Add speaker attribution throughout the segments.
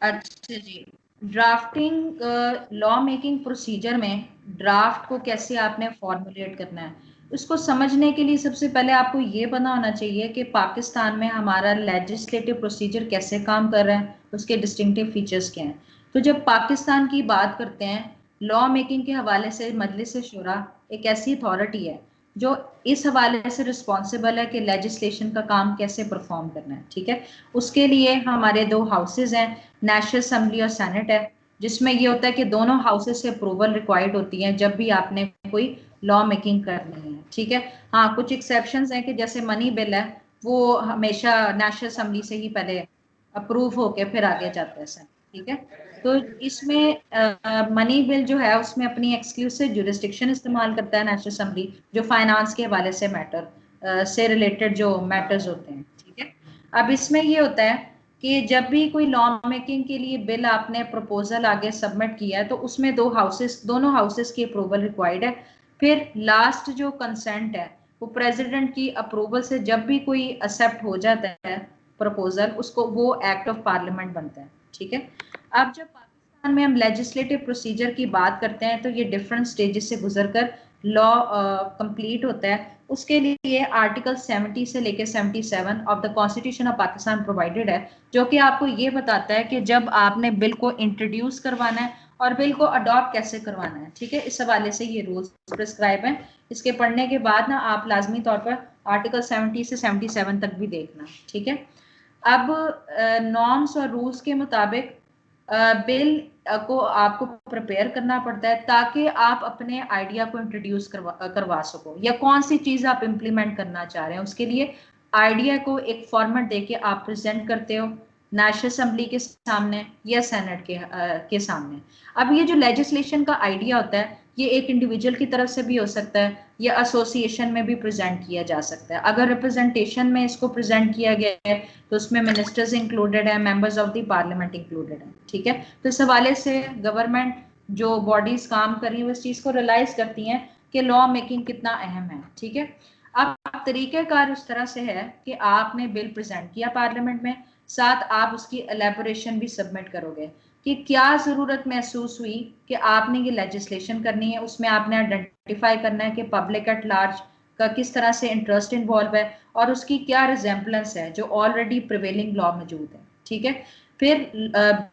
Speaker 1: अच्छा जी, drafting law making procedure में draft को कैसे आपने फॉर्मुलेट करना है, उसको समझने के लिए सबसे पहले आपको ये पता होना चाहिए कि पाकिस्तान में हमारा लेजिस्लेटिव प्रोसीजर कैसे काम कर रहा है, उसके डिस्टिंक्टिव फीचर्स क्या हैं। तो जब पाकिस्तान की बात करते हैं लॉ मेकिंग के हवाले से, मजलिस शुरा एक ऐसी अथॉरिटी है जो इस हवाले से रिस्पॉन्सिबल है कि लेजिस्लेशन का काम कैसे परफॉर्म करना है। ठीक है, उसके लिए हमारे दो हाउसेज हैं, नेशनल असेंबली और सेनेट है, जिसमें ये होता है कि दोनों हाउसेस से अप्रूवल रिक्वायर्ड होती है जब भी आपने कोई लॉ मेकिंग करनी है। ठीक है, हाँ कुछ एक्सेप्शंस हैं कि जैसे मनी बिल है, वो हमेशा नेशनल असेंबली से ही पहले अप्रूव होके फिर आगे जाता है सेनेट। ठीक है, तो इसमें मनी बिल जो है उसमें अपनी एक्सक्लूसिव जुरिस्डिक्शन इस्तेमाल करता है नेशनल असेंबली, जो फाइनेंस के हवाले से मैटर से रिलेटेड जो मैटर्स होते हैं। ठीक है, अब इसमें ये होता है कि जब भी कोई लॉ मेकिंग के लिए बिल आपने प्रपोजल आगे सबमिट किया है तो उसमें दोनों हाउसेस की अप्रूवल रिक्वायर्ड है। फिर लास्ट जो कंसेंट है वो प्रेसिडेंट की अप्रूवल से जब भी कोई एक्सेप्ट हो जाता है प्रपोजल, उसको वो एक्ट ऑफ पार्लियामेंट बनता है। ठीक है, अब जब पाकिस्तान में हम लेजिस्लेटिव प्रोसीजर की बात करते हैं तो ये डिफरेंट स्टेजेस से गुजरकर लॉ कंप्लीट होता है। उसके लिए आर्टिकल 70 से लेकर 77 of the constitution of Pakistan provided है, जो कि आपको ये बताता है कि जब आपने बिल को इंट्रोड्यूस करवाना है और बिल को अडॉप्ट कैसे करवाना है। ठीक है, इस हवाले से ये रूल्स प्रिस्क्राइब हैं। इसके पढ़ने के बाद ना आप लाजमी तौर पर आर्टिकल 70 से 77 तक भी देखना। ठीक है, अब नॉर्म्स और रूल्स के मुताबिक बिल को आपको प्रिपेयर करना पड़ता है ताकि आप अपने आइडिया को इंट्रोड्यूस करवा सको, या कौन सी चीज आप इंप्लीमेंट करना चाह रहे हैं उसके लिए आइडिया को एक फॉर्मेट देके आप प्रेजेंट करते हो नेशनल असेंबली के सामने या सेनेट के सामने। अब ये जो लेजिस्लेशन का आइडिया होता है ये एक इंडिविजुअल की तरफ से भी हो सकता है या एसोसिएशन में भी प्रेजेंट किया जा सकता है। अगर रिप्रेजेंटेशन में इसको प्रेजेंट किया गया है तो उसमें मिनिस्टर्स इंक्लूडेड है, members of the parliament included है। ठीक है, तो इस हवाले से गवर्नमेंट जो बॉडीज काम कर रही है उस चीज को रियलाइज करती हैं कि लॉ मेकिंग कितना अहम है। ठीक है, अब तरीक़ाकार उस तरह से है कि आपने बिल प्रेजेंट किया पार्लियामेंट में, साथ आप उसकी एलेबोरेशन भी सबमिट करोगे कि क्या जरूरत महसूस हुई कि आपने ये लेजिस्लेशन करनी है। उसमें आपने आइडेंटिफाई करना है कि पब्लिक एट लार्ज का किस तरह से इंटरेस्ट इन्वॉल्व है और उसकी क्या रिजेम्बलेंस है जो ऑलरेडी प्रिवेलिंग लॉ मौजूद है। ठीक है, फिर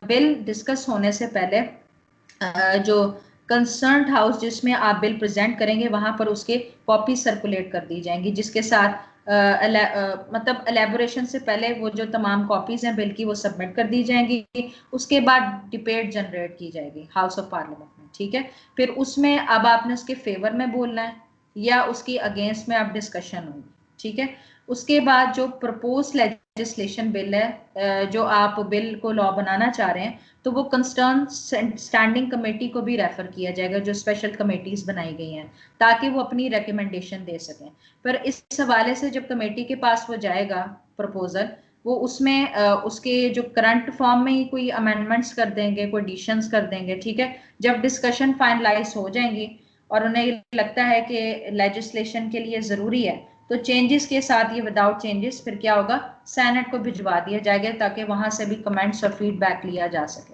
Speaker 1: बिल डिस्कस होने से पहले जो कंसर्न हाउस जिसमें आप बिल प्रेजेंट करेंगे वहां पर उसके कॉपी सर्कुलेट कर दी जाएंगी, जिसके साथ मतलब एलेबोरेशन से पहले वो जो तमाम कॉपीज हैं बिल की वो सबमिट कर दी जाएंगी। उसके बाद डिबेट जनरेट की जाएगी हाउस ऑफ पार्लियामेंट में। ठीक है, फिर उसमें अब आपने उसके फेवर में बोलना है या उसकी अगेंस्ट में आप डिस्कशन होगी। ठीक है, उसके बाद जो प्रपोज लेजिस्लेशन बिल है, जो आप बिल को लॉ बनाना चाह रहे हैं, तो वो कंसर्न स्टैंडिंग कमेटी को भी रेफर किया जाएगा, जो स्पेशल कमेटीज बनाई गई हैं ताकि वो अपनी रिकमेंडेशन दे सकें। पर इस हवाले से जब कमेटी के पास वो जाएगा प्रपोजल, वो उसमें उसके जो करंट फॉर्म में ही कोई अमेंडमेंट्स कर देंगे, कोई एडिशंस कर देंगे। ठीक है, जब डिस्कशन फाइनलाइज हो जाएंगी और उन्हें लगता है कि लेजिस्लेशन के लिए जरूरी है तो चेंजेस के साथ ये विदाउट चेंजेस फिर क्या होगा, सेनेट को भिजवा दिया जाएगा ताकि वहां से भी कमेंट्स और फीडबैक लिया जा सके।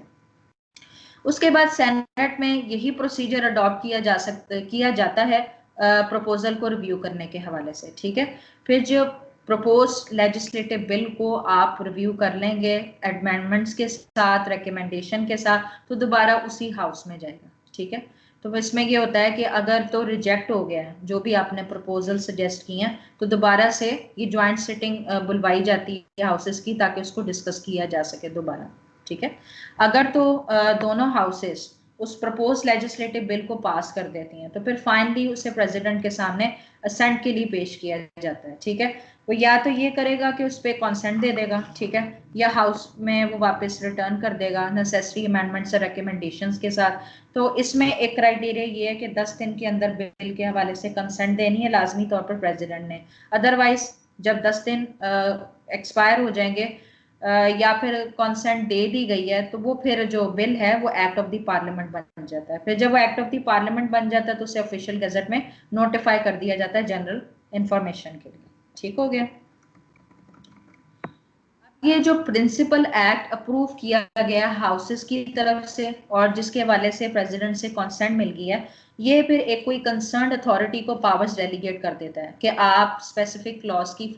Speaker 1: उसके बाद सेनेट में यही प्रोसीजर अडॉप्ट किया जाता है प्रपोजल को रिव्यू करने के हवाले से। ठीक है, फिर जो प्रपोज लेजिस्लेटिव बिल को आप रिव्यू कर लेंगे एडमेंडमेंट्स के साथ, रिकमेंडेशन के साथ, तो दोबारा उसी हाउस में जाएगा। ठीक है, तो इसमें ये होता है कि अगर तो रिजेक्ट हो गया है जो भी आपने प्रपोजल सजेस्ट किए हैं तो दोबारा से ये ज्वाइंट सिटिंग बुलवाई जाती है हाउसेस की ताकि उसको डिस्कस किया जा सके दोबारा। ठीक है, अगर तो दोनों हाउसेस उस प्रपोज लेजिस्लेटिव बिल को पास कर देती हैं तो फिर फाइनली उसे प्रेसिडेंट के सामने असेंट के लिए पेश किया जाता है। ठीक है, वो या तो ये करेगा कि उस पर कॉन्सेंट दे देगा, ठीक है, या हाउस में वो वापस रिटर्न कर देगा नेसेसरी अमेंडमेंट्स और रिकमेंडेशंस के साथ। तो इसमें एक क्राइटेरिया ये है कि 10 दिन के अंदर बिल के हवाले से कंसेंट देनी है लाजमी तौर पर प्रेसिडेंट ने। अदरवाइज जब 10 दिन एक्सपायर हो जाएंगे या फिर कंसेंट दे दी गई है तो वो फिर जो बिल है वो एक्ट ऑफ द पार्लियामेंट बन जाता है। फिर जब वो एक्ट ऑफ द पार्लियामेंट बन जाता है तो उसे ऑफिशियल गजट में नोटिफाई कर दिया जाता है जनरल इंफॉर्मेशन के लिए। ठीक हो गया। ये जो प्रिंसिपल एक्ट अप्रूव किया गया हाउसेस की तरफ से और जिसके हवाले से प्रेसिडेंट से कंसेंट मिल गई है, ये फिर एक कोई कंसर्न्ड अथॉरिटी को पावर्स डेलीगेट कर देता है कि आप स्पेसिफिक लॉज की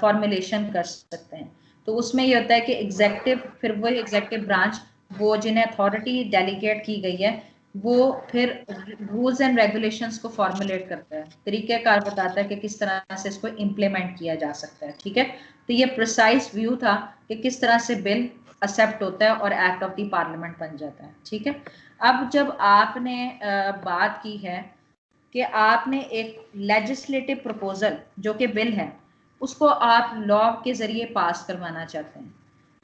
Speaker 1: फॉर्मुलेशन कर सकते हैं। तो उसमें ये होता है कि एग्जेक्टिव, फिर वो एग्जेक्टिव ब्रांच, वो जिन्हें अथॉरिटी डेलीगेट की गई है, वो फिर रूल्स एंड रेगुलेशंस को फॉर्मुलेट करता है, तरीक़ेकार बताता है कि किस तरह से इसको इम्प्लीमेंट किया जा सकता है। ठीक है, तो ये प्रिसाइज व्यू था कि किस तरह से बिल एक्सेप्ट होता है और एक्ट ऑफ द पार्लियामेंट बन जाता है। ठीक है, अब जब आपने बात की है कि आपने एक लेजिस्लेटिव प्रपोजल जो कि बिल है उसको आप लॉ के जरिए पास करवाना चाहते हैं,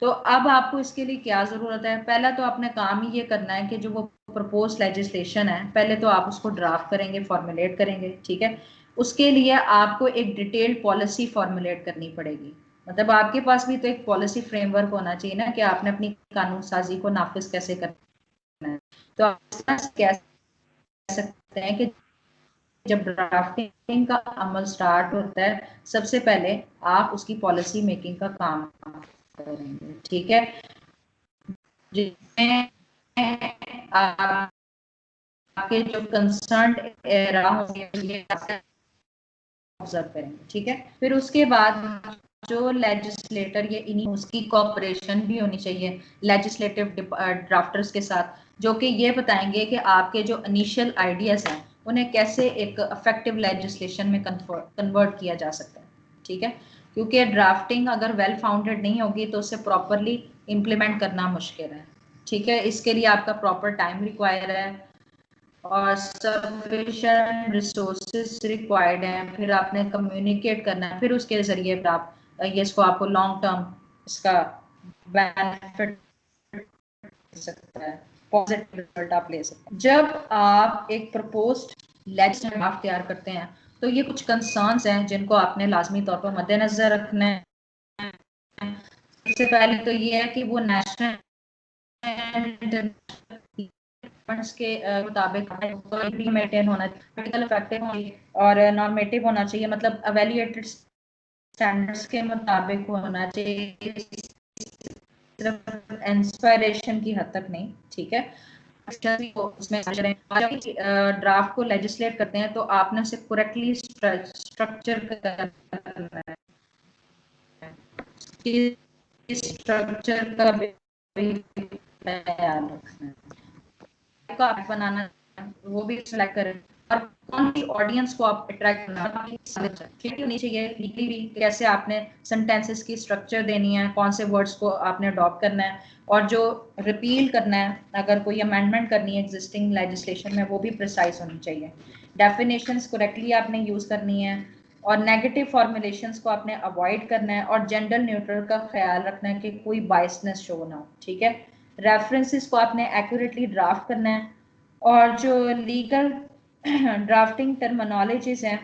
Speaker 1: तो अब आपको इसके लिए क्या जरूरत है? पहला तो आपने काम ही ये करना है कि जो वो प्रपोज लेजिस्लेशन है, पहले तो आप उसको ड्राफ्ट करेंगे, फॉर्मुलेट करेंगे। ठीक है, उसके लिए आपको एक डिटेल्ड पॉलिसी फॉर्मुलेट करनी पड़ेगी। मतलब आपके पास भी तो एक पॉलिसी फ्रेमवर्क होना चाहिए ना कि आपने अपनी कानून साजी को नाफिज कैसे करना है। तो आप कह सकते हैं कि जब ड्राफ्टिंग का अमल स्टार्ट होता है, सबसे पहले आप उसकी पॉलिसी मेकिंग का काम करेंगे। ठीक है, जिसमें आपके जो कंसर्न एरा होंगे ऑब्जर्व करेंगे। ठीक है, फिर उसके बाद जो लेजिस्लेटर या इन्हीं उसकी कोऑपरेशन भी होनी चाहिए लेजिस्लेटिव ड्राफ्टर्स के साथ, जो कि ये बताएंगे कि आपके जो इनिशियल आइडियाज हैं उन्हें कैसे एक इफेक्टिव लेजिस्लेशन में कन्वर्ट किया जा सकता है। ठीक है, क्योंकि ड्राफ्टिंग अगर वेल फाउंडेड नहीं होगी तो उसे प्रॉपरली इम्प्लीमेंट करना मुश्किल है। ठीक है, इसके लिए आपका प्रॉपर टाइम रिक्वायर है और सफिशिएंट रिसोर्सेज रिक्वायर्ड हैं, फिर आपने कम्युनिकेट करना है, फिर उसके जरिए फिर आप ये इसको आपको लॉन्ग टर्म इसका बेनिफिट सकता है, पॉजिटिव रिजल्ट आप ले सकते हैं। जब आप एक प्रपोज्ड लेजिस्लेटिव ड्राफ्ट तैयार करते हैं तो ये कुछ कंसर्न्स हैं जिनको आपने लाजमी तौर पर मद्देनजर रखना है। सबसे पहले तो ये है कि वो नेशनल के मुताबिक मेंटेन होना चाहिए, प्रैक्टिकल इफेक्टिव और नॉर्मेटिव होना चाहिए, मतलब एवेल्युएटेड स्टैंडर्ड्स के मुताबिक होना चाहिए, सिर्फ इंस्पायरेशन की हद तक नहीं। ठीक है, उसमें ड्राफ्ट को लेजिस्लेट करते हैं तो आपने उसे करेक्टली स्ट्रक्चर करना है, स्ट्रक्चर का भी ख्याल रखना है, का आप बनाना वो भी सिलेक्ट करें, और कौन सी ऑडियंस को आप अट्रैक्ट करना होनी चाहिए, लीगली भी कैसे आपने सेंटेंसेस की स्ट्रक्चर देनी है, कौन से वर्ड्स को आपने अडॉप्ट करना है, और जो रिपील करना है अगर कोई अमेंडमेंट करनी है एग्जिस्टिंग लेजिस्लेशन में वो भी प्रिसाइज होनी चाहिए, डेफिनेशंस करेक्टली आपने यूज करनी है, और नेगेटिव फॉर्मुलेशंस को आपने अवॉइड करना है, और जेंडर न्यूट्रल का ख्याल रखना है कि कोई बायसनेस शो ना हो। ठीक है, रेफरेंसेस को आपने एक्यूरेटली ड्राफ्ट करना है, और जो लीगल ड्राफ्टिंग टर्मिनोलॉजीज हैं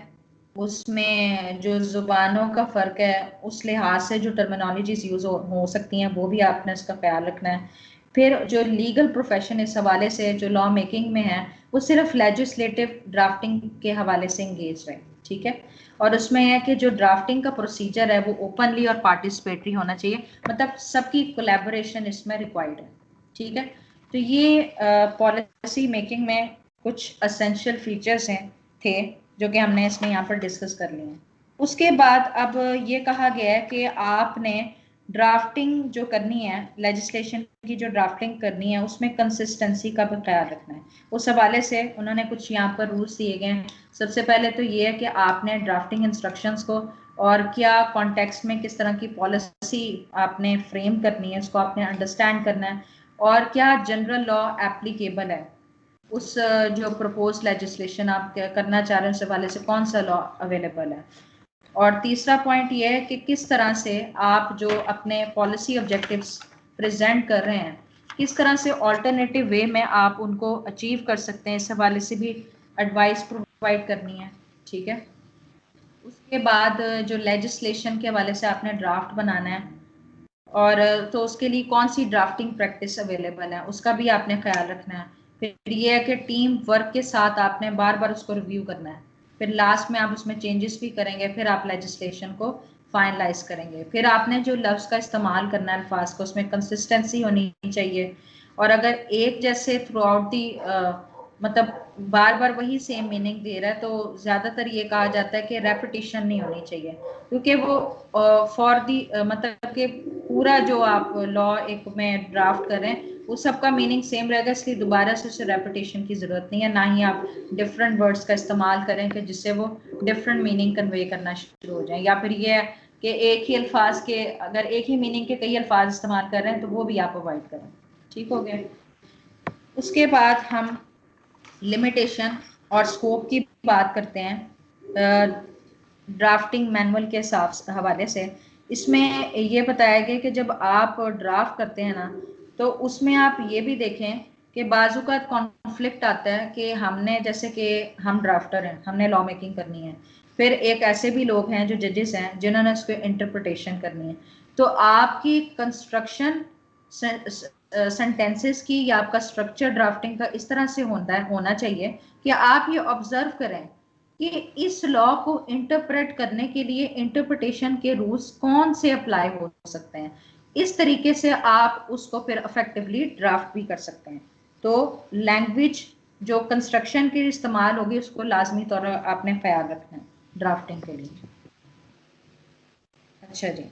Speaker 1: उसमें जो जुबानों का फ़र्क है उस लिहाज से जो टर्मिनोलॉजीज यूज़ हो सकती हैं वो भी आपने इसका ख्याल रखना है। फिर जो लीगल प्रोफेशन इस हवाले से जो लॉ मेकिंग में है वो सिर्फ लेजिस्लेटिव ड्राफ्टिंग के हवाले से इंगेज है। ठीक है, और उसमें है कि जो ड्राफ्टिंग का प्रोसीजर है वो ओपनली और पार्टिसिपेटरी होना चाहिए, मतलब सबकी कोलैबोरेशन इसमें रिक्वायर्ड है। ठीक है, तो ये पॉलिसी मेकिंग में कुछ असेंशियल फीचर्स हैं थे जो कि हमने इसमें यहाँ पर डिस्कस कर लिए हैं। उसके बाद अब ये कहा गया है कि आपने ड्राफ्टिंग जो करनी है, लेजिस्लेशन की जो ड्राफ्टिंग करनी है उसमें कंसिस्टेंसी का भी ख्याल रखना है। उस हवाले से उन्होंने कुछ यहाँ पर रूल्स दिए गए हैं। सबसे पहले तो ये है कि आपने ड्राफ्टिंग इंस्ट्रक्शंस को और क्या कॉन्टेक्स्ट में किस तरह की पॉलिसी आपने फ्रेम करनी है उसको आपने अंडरस्टैंड करना है, और क्या जनरल लॉ एप्लीकेबल है उस जो प्रपोज लेजिस्लेशन आप करना चाह रहे हैं उस हवाले से कौन सा लॉ अवेलेबल है। और तीसरा पॉइंट ये है कि किस तरह से आप जो अपने पॉलिसी ऑब्जेक्टिव्स प्रेजेंट कर रहे हैं किस तरह से ऑल्टरनेटिव वे में आप उनको अचीव कर सकते हैं, इस हवाले से भी एडवाइस प्रोवाइड करनी है। ठीक है, उसके बाद जो लेजिस्लेशन के हवाले से आपने ड्राफ्ट बनाना है, और तो उसके लिए कौन सी ड्राफ्टिंग प्रैक्टिस अवेलेबल है उसका भी आपने ख्याल रखना है। फिर ये है कि टीम वर्क के साथ आपने बार बार उसको रिव्यू करना है, फिर लास्ट में आप उसमें चेंजेस भी करेंगे, फिर आप लेजिस्लेशन को फाइनलाइज करेंगे। फिर आपने जो लफ्ज का इस्तेमाल करना है अल्फाज को, उसमें कंसिस्टेंसी होनी चाहिए। और अगर एक जैसे थ्रू आउट दी मतलब बार बार वही सेम मीनिंग दे रहा है तो ज्यादातर ये कहा जाता है कि रेपिटेशन नहीं होनी चाहिए, क्योंकि वो फॉर दी मतलब कि पूरा जो आप लॉ एक में ड्राफ्ट कर रहे हैं उस सबका मीनिंग सेम रहेगा, इसलिए दोबारा से उसे रेपिटेशन की जरूरत नहीं है। ना ही आप डिफरेंट वर्ड्स का इस्तेमाल करें कि जिससे वो डिफरेंट मीनिंग कन्वे करना शुरू हो जाए, या फिर ये है कि एक ही अल्फाज के अगर एक ही मीनिंग के कई अल्फाज इस्तेमाल कर रहे हैं तो वो भी आप अवॉइड करें। ठीक हो गया। उसके बाद हम लिमिटेशन और स्कोप की बात करते हैं ड्राफ्टिंग मैनुअल के हवाले से। इसमें ये बताया गया कि जब आप ड्राफ्ट करते हैं ना तो उसमें आप ये भी देखें कि बाजू का कॉन्फ्लिक्ट आता है कि हमने जैसे कि हम ड्राफ्टर हैं, हमने लॉ मेकिंग करनी है, फिर एक ऐसे भी लोग हैं जो जजेस हैं जिन्होंने उसको इंटरप्रिटेशन करनी है। तो आपकी कंस्ट्रक्शन सेंटेंसेस की या आपका स्ट्रक्चर ड्राफ्टिंग का इस तरह से होना चाहिए कि आप ये ऑब्जर्व करें कि इस लॉ को इंटरप्रेट करने के लिए इंटरप्रिटेशन के रूल्स कौन से अप्लाई हो सकते हैं। इस तरीके से आप उसको फिर इफेक्टिवली ड्राफ्ट भी कर सकते हैं। तो लैंग्वेज जो कंस्ट्रक्शन के इस्तेमाल होगी उसको लाजमी तौर पर आपने ख्याल रखना है ड्राफ्टिंग के लिए। अच्छा जी।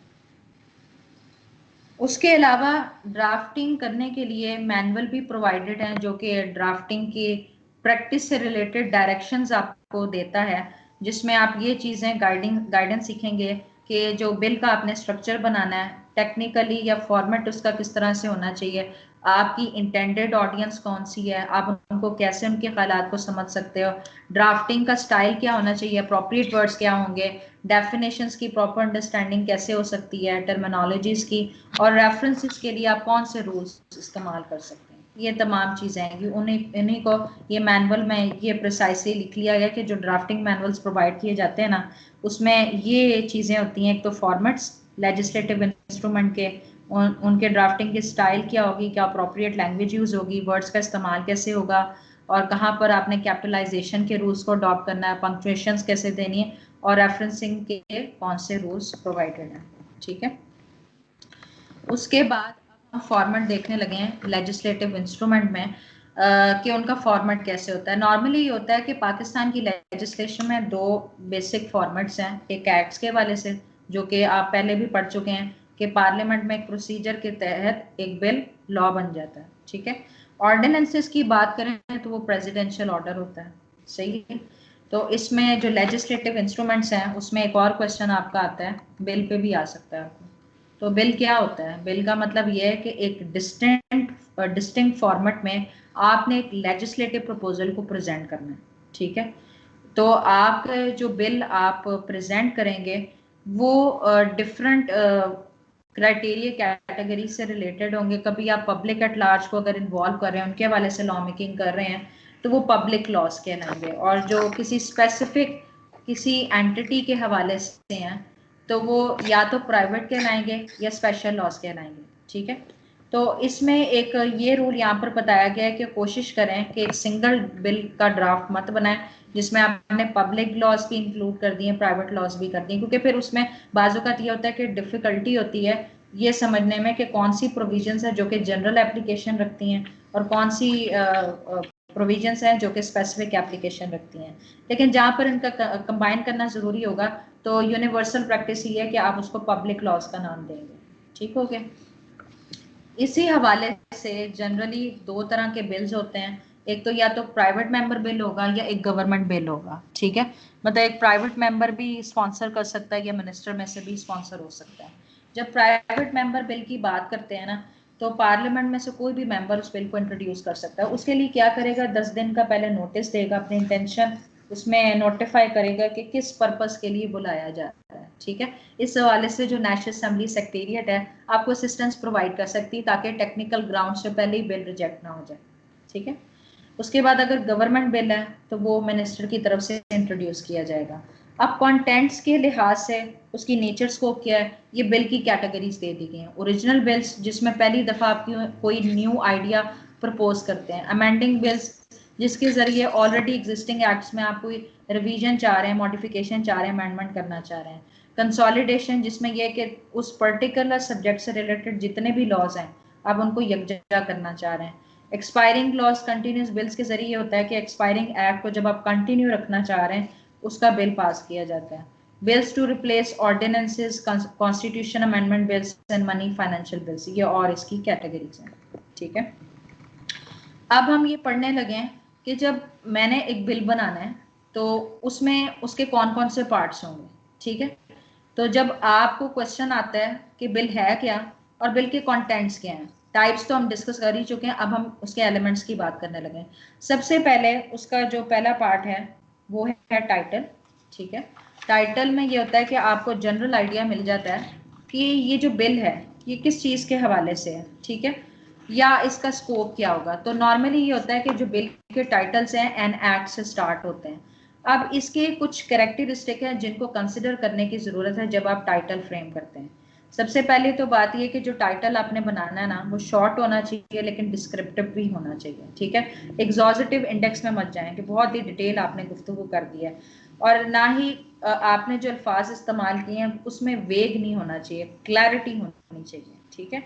Speaker 1: उसके अलावा ड्राफ्टिंग करने के लिए मैनुअल भी प्रोवाइडेड हैं जो कि ड्राफ्टिंग की प्रैक्टिस से रिलेटेड डायरेक्शंस आपको देता है, जिसमें आप ये चीज़ें गाइडेंस सीखेंगे कि जो बिल का आपने स्ट्रक्चर बनाना है टेक्निकली या फॉर्मेट उसका किस तरह से होना चाहिए, आपकी इंटेंडेड ऑडियंस कौन सी है, आप उनको कैसे उनके ख्यालात को समझ सकते हो, ड्राफ्टिंग का स्टाइल क्या होना चाहिए, अप्रोप्रिएट वर्ड्स क्या होंगे, डेफिनेशंस की प्रॉपर अंडरस्टैंडिंग कैसे हो सकती है, टर्मिनोलॉजीज की, और रेफरेंसेस के लिए आप कौन से रूल्स इस्तेमाल कर सकते हैं। ये तमाम चीज़ें हैं इन्हीं को ये मैनुअल में ये प्रिसाइसली लिख लिया गया कि जो ड्राफ्टिंग मैनुअल्स प्रोवाइड किए जाते हैं ना उसमें ये चीज़ें होती हैं। एक तो फॉर्मेट्स लेजिस्लेटिव इंस्ट्रूमेंट के, उनके ड्राफ्टिंग की स्टाइल क्या होगी, क्या अप्रोप्रिएट लैंग्वेज यूज़ होगी, वर्ड्स का इस्तेमाल कैसे होगा, और कहाँ पर आपने कैपिटलाइजेशन के रूल्स को अडॉप्ट करना है, पंक्चुएशंस कैसे देनी है, और रेफरेंसिंग के कौन से रूल्स प्रोवाइडेड हैं। ठीक है। उसके बाद हम फॉर्मेट देखने लगे हैं लेजिस्लेटिव इंस्ट्रूमेंट में कि उनका फॉर्मेट कैसे होता है। नॉर्मली ये होता है कि पाकिस्तान की लेजिस्लेशन में दो बेसिक फॉर्मेट्स हैं, एक एक्ट्स के वाले से जो कि आप पहले भी पढ़ चुके हैं कि पार्लियामेंट में एक प्रोसीजर के तहत एक बिल लॉ बन जाता है। ठीक है। ऑर्डिनेंसेस की बात करें तो वो प्रेसिडेंशियल ऑर्डर होता है। सही है। तो इसमें जो लेजिस्लेटिव इंस्ट्रूमेंट्स हैं उसमें एक और क्वेश्चन आपका आता है, बिल पे भी आ सकता है आपको। तो बिल क्या होता है? बिल का मतलब यह है कि एक डिस्टिंक्ट फॉर्मेट में आपने एक लेजिस्लेटिव प्रपोजल को प्रेजेंट करना है। ठीक है। तो आप जो बिल आप प्रेजेंट करेंगे वो डिफरेंट क्राइटेरिया कैटेगरी से रिलेटेड होंगे। कभी आप पब्लिक एट लार्ज को अगर इन्वॉल्व कर रहे हैं, उनके हवाले से लॉ मेकिंग कर रहे हैं, तो वो पब्लिक लॉज कहलाएंगे। और जो किसी स्पेसिफिक किसी एंटिटी के हवाले से हैं तो वो या तो प्राइवेट कहलाएंगे या स्पेशल लॉज कहलाएंगे। ठीक है। तो इसमें एक ये रूल यहाँ पर बताया गया है कि कोशिश करें कि एक सिंगल बिल का ड्राफ्ट मत बनाएं जिसमें आपने पब्लिक लॉज भी इंक्लूड कर दिए, प्राइवेट लॉज भी कर दिए, क्योंकि फिर उसमें बाज़ात ये होता है कि डिफिकल्टी होती है ये समझने में कि कौन सी प्रोविजंस है जो कि जनरल एप्लीकेशन रखती हैं और कौन सी प्रोविजंस हैं जो कि स्पेसिफिक एप्लीकेशन रखती हैं। लेकिन जहाँ पर इनका कंबाइन करना ज़रूरी होगा तो यूनिवर्सल प्रैक्टिस ये है कि आप उसको पब्लिक लॉज का नाम देंगे। ठीक हो गया। इसी हवाले से जनरली दो तरह के बिल्स होते हैं, एक तो या तो प्राइवेट मेंबर बिल होगा या एक गवर्नमेंट बिल होगा। ठीक है। मतलब एक प्राइवेट मेंबर भी स्पॉन्सर कर सकता है या मिनिस्टर में से भी स्पॉन्सर हो सकता है। जब प्राइवेट मेंबर बिल की बात करते हैं ना तो पार्लियामेंट में से कोई भी मेंबर उस बिल को इंट्रोड्यूस कर सकता है। उसके लिए क्या करेगा, 10 दिन का पहले नोटिस देगा, अपनी इंटेंशन उसमें नोटिफाई करेगा कि किस पर्पस के लिए बुलाया जा रहा है। ठीक है। इस हवाले से जो नेशनल असेंबली सेक्रेटेरिएट है आपको असिस्टेंस प्रोवाइड कर सकती है ताकि टेक्निकल ग्राउंड से पहले ही बिल रिजेक्ट ना हो जाए। ठीक है। उसके बाद अगर गवर्नमेंट बिल है तो वो मिनिस्टर की तरफ से इंट्रोड्यूस किया जाएगा। अब कंटेंट्स के लिहाज से उसकी नेचर स्कोप क्या है, ये बिल की कैटेगरीज दे दी गई हैं। ओरिजिनल बिल्स जिसमें पहली दफ़ा आपकी कोई न्यू आइडिया प्रपोज करते हैं। अमेंडिंग बिल्स जिसके ज़रिए ऑलरेडी एग्जिस्टिंग एक्ट्स में आप कोई रिवीजन चाह रहे हैं, मॉडिफिकेशन चाह रहे हैं, अमेंडमेंट करना चाह रहे हैं। कंसोलिडेशन, जिसमें यह कि उस पर्टिकुलर सब्जेक्ट से रिलेटेड जितने भी लॉज हैं आप उनको यकजा करना चाह रहे हैं। एक्सपायरिंग लॉज कंटिन्यूस बिल्स के जरिए होता है कि एक्सपायरिंग एक्ट को जब आप कंटिन्यू रखना चाह रहे हैं उसका बिल पास किया जाता है। Bills to replace ordinances, constitution amendment bills and money financial bills, ये और इसकी कैटेगरीज हैं। ठीक है, अब हम ये पढ़ने लगे हैं कि जब मैंने एक बिल बनाना है तो उसमें उसके कौन कौन से पार्ट्स होंगे। ठीक है, तो जब आपको क्वेश्चन आता है कि बिल है क्या और बिल के कंटेंट्स क्या हैं, टाइप्स तो हम डिस्कस कर ही चुके हैं, अब हम उसके एलिमेंट्स की बात करने लगे हैं। सबसे पहले उसका जो पहला पार्ट है वो है टाइटल। ठीक है, टाइटल में ये होता है कि आपको जनरल आइडिया मिल जाता है कि ये जो बिल है ये किस चीज़ के हवाले से है। ठीक है, या इसका स्कोप क्या होगा। तो नॉर्मली ये होता है कि जो बिल के टाइटल्स हैं एंड एक्ट से स्टार्ट होते हैं। अब इसके कुछ कैरेक्टरिस्टिक हैं जिनको कंसिडर करने की ज़रूरत है जब आप टाइटल फ्रेम करते हैं। सबसे पहले तो बात ये कि जो टाइटल आपने बनाना है ना वो शॉर्ट होना चाहिए लेकिन डिस्क्रिप्टिव भी होना चाहिए। ठीक है, एग्जॉस्टिव इंडेक्स में मत जाएं कि बहुत ही डिटेल आपने गुफ्तगू कर दी है, और ना ही आपने जो अल्फाज इस्तेमाल किए हैं उसमें वेग नहीं होना चाहिए, क्लैरिटी होनी चाहिए। ठीक है,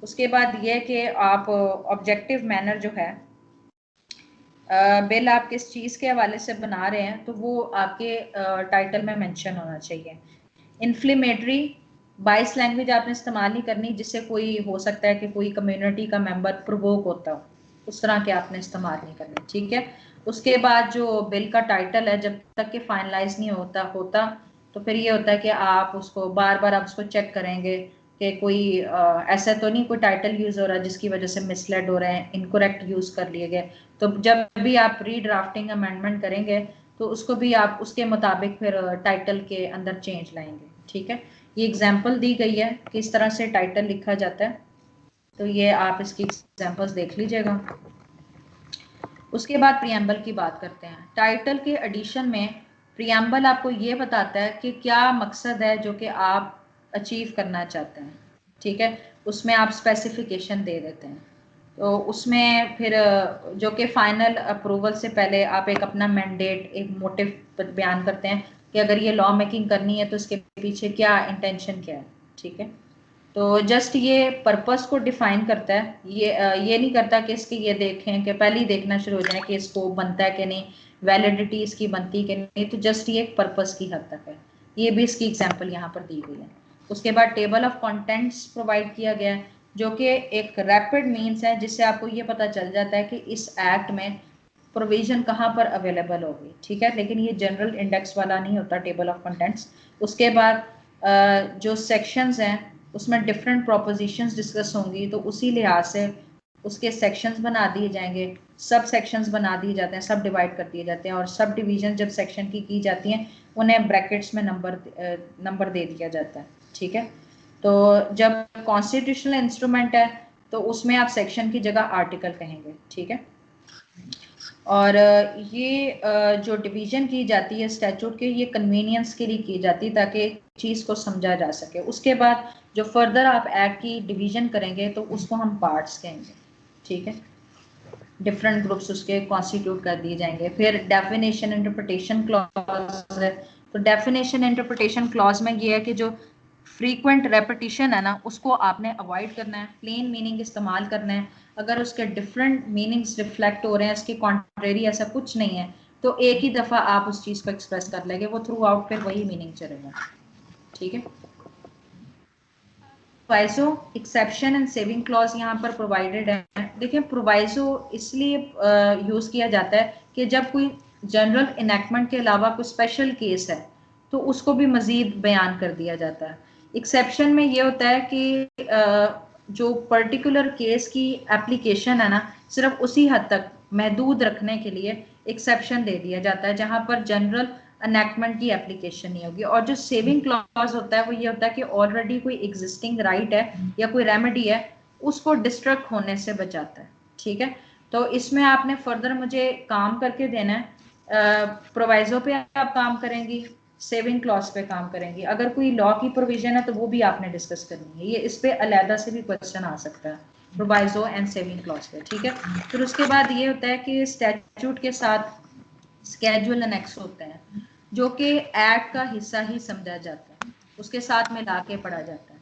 Speaker 1: उसके बाद ये कि आप ऑब्जेक्टिव मैनर जो है बिल आप किस चीज़ के हवाले से बना रहे हैं तो वो आपके टाइटल में मेंशन होना चाहिए। इन्फ्लेमेटरी बाइस लैंग्वेज आपने इस्तेमाल नहीं करनी जिससे कोई हो सकता है कि कोई कम्युनिटी का मेंबर प्रोवोक होता हो, उस तरह के आपने इस्तेमाल नहीं करने। ठीक है, उसके बाद जो बिल का टाइटल है जब तक कि फाइनलाइज नहीं होता तो फिर ये होता है कि आप उसको बार बार आप उसको चेक करेंगे कि कोई ऐसा तो नहीं कोई टाइटल यूज हो रहा है जिसकी वजह से मिसलेड हो रहे हैं, इनकरेक्ट यूज कर लिए गए। तो जब भी आप रीड्राफ्टिंग अमेंडमेंट करेंगे तो उसको भी आप उसके मुताबिक फिर टाइटल के अंदर चेंज लाएंगे। ठीक है, ये एग्जांपल दी गई है कि इस तरह से टाइटल लिखा जाता है, तो ये आप इसकी एग्जांपल्स देख लीजिएगा। उसके बाद प्रियम्बल की बात करते हैं। टाइटल के एडिशन में प्रियम्बल आपको ये बताता है कि क्या मकसद है जो कि आप अचीव करना चाहते हैं। ठीक है, उसमें आप स्पेसिफिकेशन दे देते हैं। तो उसमें फिर जो कि फाइनल अप्रूवल से पहले आप एक अपना मैंडेट, एक मोटिव बयान करते हैं कि अगर ये लॉ मेकिंग करनी है तो इसके पीछे क्या इंटेंशन क्या है। ठीक है, तो जस्ट ये पर्पस को डिफाइन करता है, ये नहीं करता कि इसकी ये देखें कि पहले ही देखना शुरू हो जाए कि स्कोप बनता है कि नहीं, वैलिडिटी इसकी बनती कि नहीं, तो जस्ट ये एक पर्पस की हद तक है। ये भी इसकी एग्जांपल यहाँ पर दी गई है। उसके बाद टेबल ऑफ कंटेंट्स प्रोवाइड किया गया है जो कि एक रैपिड मीन्स है जिससे आपको ये पता चल जाता है कि इस एक्ट में प्रोविजन कहाँ पर अवेलेबल होगी। ठीक है, लेकिन ये जनरल इंडेक्स वाला नहीं होता टेबल ऑफ कंटेंट्स। उसके बाद जो सेक्शंस हैं उसमें डिफरेंट प्रोपोजिशंस डिस्कस होंगी तो उसी लिहाज से उसके सेक्शंस बना दिए जाएंगे, सब सेक्शंस बना दिए जाते हैं, सब डिवाइड कर दिए जाते हैं, और सब डिवीजन जब सेक्शन की जाती हैं उन्हें ब्रैकेट्स में नंबर दे दिया जाता है। ठीक है, तो जब कॉन्स्टिट्यूशनल इंस्ट्रूमेंट है तो उसमें आप सेक्शन की जगह आर्टिकल कहेंगे। ठीक है, और ये जो डिवीजन की जाती है स्टैट्यूट के, ये कन्वीनियंस के लिए की जाती है ताकि चीज़ को समझा जा सके। उसके बाद जो फर्दर आप एक्ट की डिवीजन करेंगे तो उसको हम पार्ट्स कहेंगे। ठीक है, डिफरेंट ग्रुप्स उसके कॉन्स्टिट्यूट कर दिए जाएंगे। फिर डेफिनेशन इंटरप्रिटेशन क्लॉज है, तो डेफिनेशन इंटरप्रिटेशन क्लॉज में ये है कि जो फ्रीक्वेंट रेपिटिशन है ना उसको आपने अवॉइड करना है, प्लेन मीनिंग इस्तेमाल करना है। अगर उसके डिफरेंट मीनिंग्स रिफ्लेक्ट हो रहे हैं, इसके कॉन्ट्रेरी ऐसा कुछ नहीं है, तो एक ही दफ़ा आप उस चीज़ को एक्सप्रेस कर लेंगे, वो थ्रू आउट फिर वही मीनिंग चलेगा। ठीक है, proviso, exception and saving clause यहाँ पर प्रोवाइडेड है। देखिए प्रोवाइजो इसलिए यूज़ किया जाता है कि जब कोई जनरल इनेक्टमेंट के अलावा कोई स्पेशल केस है तो उसको भी मजीद बयान कर दिया जाता है। एक्सेप्शन में ये होता है कि जो पर्टिकुलर केस की एप्लीकेशन है ना सिर्फ उसी हद तक महदूद रखने के लिए एक्सेप्शन दे दिया जाता है जहां पर जनरल एनेक्टमेंट की एप्लीकेशन नहीं होगी। और जो सेविंग क्लॉज होता है वो ये होता है कि ऑलरेडी कोई एग्जिस्टिंग राइट है या कोई रेमेडी है उसको डिस्ट्रक्ट होने से बचाता है। ठीक है, तो इसमें आपने फर्दर मुझे काम करके देना है। प्रोवाइजो पे आप काम करेंगी, सेविंग क्लॉज पे काम करेंगी, अगर कोई लॉ की प्रोविजन है तो वो भी आपने डिस्कस करनी है। ये इस पे अलहदा से भी क्वेश्चन आ सकता है प्रोवाइजो एंड सेविंग क्लॉज पे। ठीक है, फिर उसके बाद ये होता है कि स्टैट्यूट के साथ स्केड्यूल एनेक्स होते हैं जो कि एक्ट का हिस्सा ही समझा जाता है। उसके साथ मिला के पढ़ा जाता है।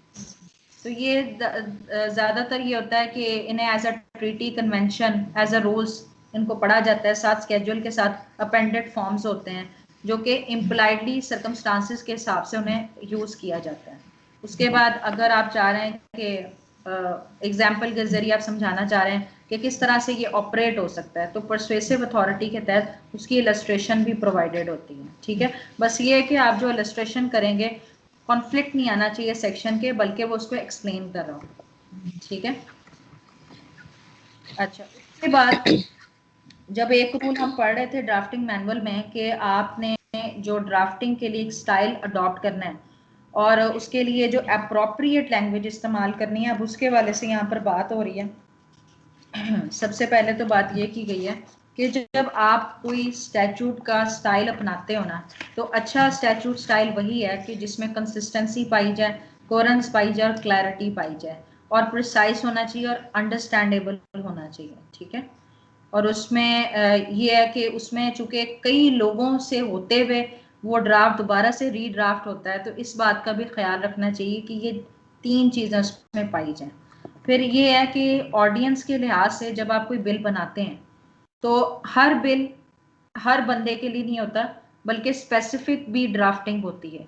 Speaker 1: तो ये ज्यादातर ये होता है कि इन्हें as a treaty, convention, as a rules इनको पढ़ा जाता है, साथ स्केड्यूल के साथ अपेंडेड फॉर्म्स होते हैं जो कि इम्प्लाइडली सर्कमस्टांसिस के हिसाब से उन्हें यूज किया जाता है। उसके बाद अगर आप चाह रहे हैं कि एग्जाम्पल के जरिए आप समझाना चाह रहे हैं कि किस तरह से ये ऑपरेट हो सकता है, तो परसुएसिव अथॉरिटी के तहत उसकी इलस्ट्रेशन भी प्रोवाइडेड होती है। ठीक है, बस ये है कि आप जो इलस्ट्रेशन करेंगे कॉन्फ्लिक्ट नहीं आना चाहिए सेक्शन के, बल्कि वो उसको एक्सप्लेन कर रहा हूँ। ठीक है, अच्छा उसके बाद जब एक रूल हम पढ़ रहे थे ड्राफ्टिंग मैनुअल में कि आपने जो ड्राफ्टिंग के लिए एक स्टाइल अडॉप्ट करना है और उसके लिए जो अप्रोप्रिएट लैंग्वेज इस्तेमाल करनी है, अब उसके वाले से यहाँ पर बात हो रही है। सबसे पहले तो बात ये की गई है कि जब आप कोई स्टैट्यूट का स्टाइल अपनाते हो ना, तो अच्छा स्टैट्यूट स्टाइल वही है कि जिसमें कंसिस्टेंसी पाई जाए, कोहेरेंस पाई जाए और क्लैरिटी पाई जाए, और प्रिसाइज होना चाहिए और अंडरस्टैंडेबल होना चाहिए। ठीक है, और उसमें ये है कि उसमें चूंकि कई लोगों से होते हुए वो ड्राफ्ट दोबारा से रीड्राफ्ट होता है, तो इस बात का भी ख्याल रखना चाहिए कि ये 3 चीज़ें उसमें पाई जाएं। फिर ये है कि ऑडियंस के लिहाज से जब आप कोई बिल बनाते हैं तो हर बिल हर बंदे के लिए नहीं होता, बल्कि स्पेसिफिक भी ड्राफ्टिंग होती है।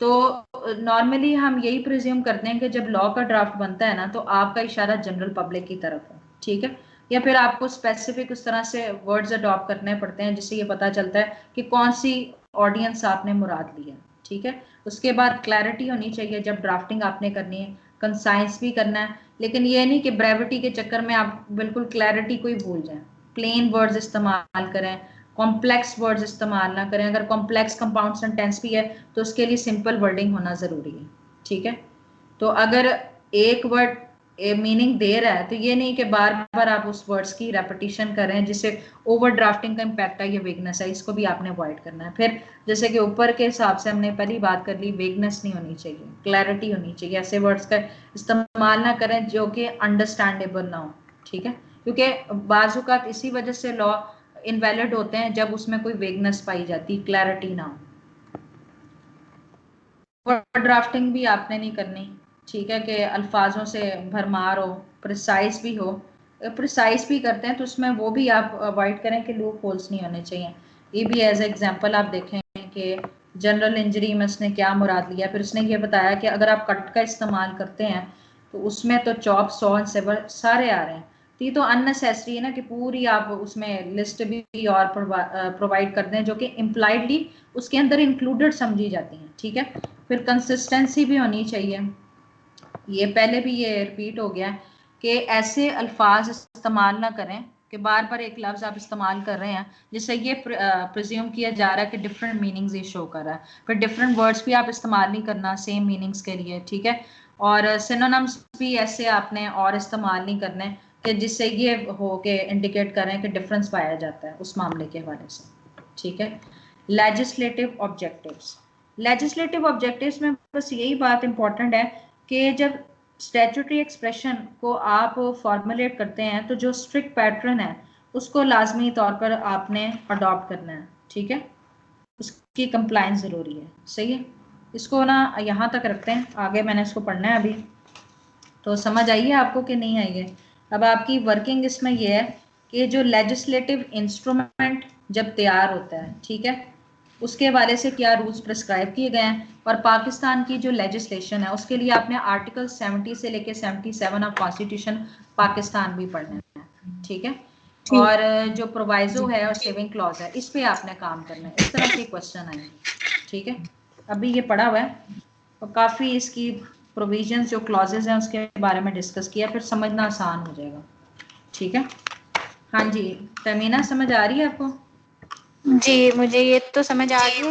Speaker 1: तो नॉर्मली हम यही प्रिज्यूम करते हैं कि जब लॉ का ड्राफ्ट बनता है ना, तो आपका इशारा जनरल पब्लिक की तरफ है। ठीक है, या फिर आपको स्पेसिफिक उस तरह से वर्ड्स अडॉप्ट करने पड़ते हैं जिससे ये पता चलता है कि कौन सी ऑडियंस आपने मुराद ली है। ठीक है, उसके बाद क्लैरिटी होनी चाहिए जब ड्राफ्टिंग आपने करनी है, कंसाइंस भी करना है, लेकिन ये नहीं कि ब्रेविटी के चक्कर में आप बिल्कुल क्लैरिटी को ही भूल जाएं। प्लेन वर्ड्स इस्तेमाल करें, कॉम्प्लेक्स वर्ड्स इस्तेमाल ना करें। अगर कॉम्प्लेक्स कंपाउंड सेंटेंस भी है तो उसके लिए सिंपल वर्डिंग होना जरूरी है। ठीक है, तो अगर एक वर्ड मीनिंग दे रहा है तो ये नहीं कि बार बार आप उस वर्ड्स की रेपिटेशन कर रहे हैं जिससे ओवर ड्राफ्टिंग का इम्पैक्ट है, ये वेगनेस है, इसको भी आपने अवॉइड करना है। फिर जैसे कि ऊपर के हिसाब से हमने पहली बात कर ली, वेगनेस नहीं होनी चाहिए, क्लैरिटी होनी चाहिए। ऐसे वर्ड्स का इस्तेमाल ना करें जो कि अंडरस्टैंडेबल ना हो। ठीक है, क्योंकि बाजुकात इसी वजह से लॉ इनवैलिड होते हैं जब उसमें कोई वेगनेस पाई जाती, क्लैरिटी ना हो। ड्राफ्टिंग भी आपने नहीं करनी। ठीक है, कि अल्फाजों से भरमार हो, प्रिसाइज भी हो। प्रिसाइज भी करते हैं तो उसमें वो भी आप अवॉइड करें कि लूप होल्स नहीं होने चाहिए। ये भी एज एग्जांपल आप देखें कि जनरल इंजरी में उसने क्या मुराद लिया। फिर उसने ये बताया कि अगर आप कट का इस्तेमाल करते हैं तो उसमें तो चॉप, सॉ एंड सेवर सारे आ रहे हैं, तो ये तो अननेसेसरी है ना कि पूरी आप उसमें लिस्ट भी और प्रोवाइड कर दें जो कि इम्प्लाइडली उसके अंदर इंक्लूडेड समझी जाती हैं। ठीक है, फिर कंसिस्टेंसी भी होनी चाहिए। ये पहले भी ये रिपीट हो गया कि ऐसे अल्फाज इस्तेमाल ना करें कि बार बार एक लफ्ज आप इस्तेमाल कर रहे हैं जिससे ये प्रिज्यूम किया जा रहा है कि डिफरेंट मीनिंग्स ये शो कर रहा है। फिर डिफरेंट वर्ड्स भी आप इस्तेमाल नहीं करना सेम मीनिंग्स के लिए। ठीक है, और सिनोनिम्स भी ऐसे आपने और इस्तेमाल नहीं करने कि जिससे ये हो के इंडिकेट करें कि डिफरेंस पाया जाता है उस मामले के हवाले से। ठीक है, लेजिस्लेटिव ऑब्जेक्टिव्स। लेजिस्लेटिव ऑब्जेक्टिव्स में बस यही बात इंपॉर्टेंट है कि जब स्टैट्यूटरी एक्सप्रेशन को आप फॉर्मुलेट करते हैं तो जो स्ट्रिक्ट पैटर्न है उसको लाजमी तौर पर आपने अडॉप्ट करना है। ठीक है, उसकी कंप्लायंस ज़रूरी है। सही है, इसको ना यहाँ तक रखते हैं, आगे मैंने इसको पढ़ना है अभी। तो समझ आई है आपको कि नहीं आई है? अब आपकी वर्किंग इसमें यह है कि जो लेजिस्लेटिव इंस्ट्रूमेंट जब तैयार होता है, ठीक है, उसके हवाले से क्या रूल्स प्रिस्क्राइब किए गए हैं, और पाकिस्तान की जो लेजिस्लेशन है उसके लिए आपने आर्टिकल 70 से लेके 77 ऑफ कॉन्स्टिट्यूशन पाकिस्तान भी पढ़ना है। ठीक है, और जो प्रोवाइजो है और सेविंग क्लॉज है इस पे आपने काम करना है। इस तरह के क्वेश्चन आएंगे। ठीक है, अभी ये पढ़ा हुआ है और काफ़ी इसकी प्रोविजंस जो क्लॉजेज हैं उसके बारे में डिस्कस किया, फिर समझना आसान हो जाएगा। ठीक है, हाँ जी तमीना समझ आ रही है आपको?
Speaker 2: जी मुझे ये तो समझ आ रही है।